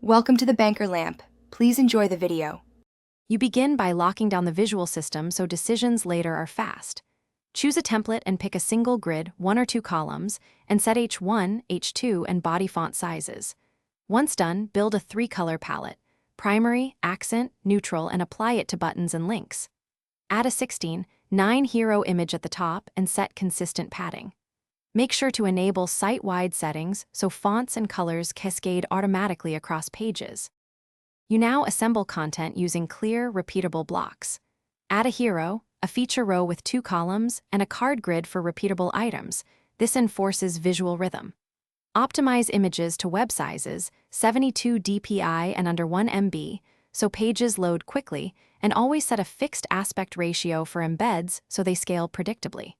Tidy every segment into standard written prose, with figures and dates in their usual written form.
Welcome to the Banker Lamp. Please enjoy the video. You begin by locking down the visual system so decisions later are fast. Choose a template and pick a single grid, 1 or 2 columns, and set H1, H2, and body font sizes. Once done, build a 3-color palette: primary, accent, neutral, and apply it to buttons and links. Add a 16:9 hero image at the top and set consistent padding. Make sure to enable site-wide settings so fonts and colors cascade automatically across pages. You now assemble content using clear, repeatable blocks. Add a hero, a feature row with 2 columns, and a card grid for repeatable items. This enforces visual rhythm. Optimize images to web sizes, 72 dpi and under 1 MB, so pages load quickly, and always set a fixed aspect ratio for embeds so they scale predictably.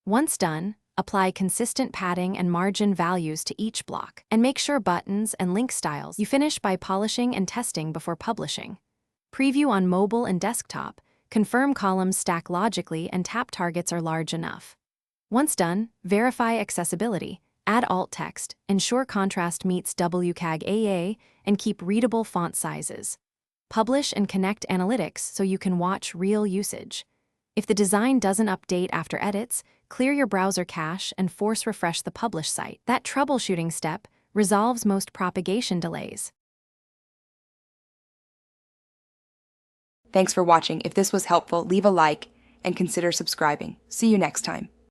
Once done, apply consistent padding and margin values to each block, and make sure buttons and link styles you finish by polishing and testing before publishing. Preview on mobile and desktop, confirm columns stack logically and tap targets are large enough. Once done, verify accessibility, add alt text, ensure contrast meets WCAG AA, and keep readable font sizes. Publish and connect analytics so you can watch real usage. If the design doesn't update after edits, clear your browser cache and force refresh the publish site. That troubleshooting step resolves most propagation delays. Thanks for watching. If this was helpful, leave a like and consider subscribing. See you next time.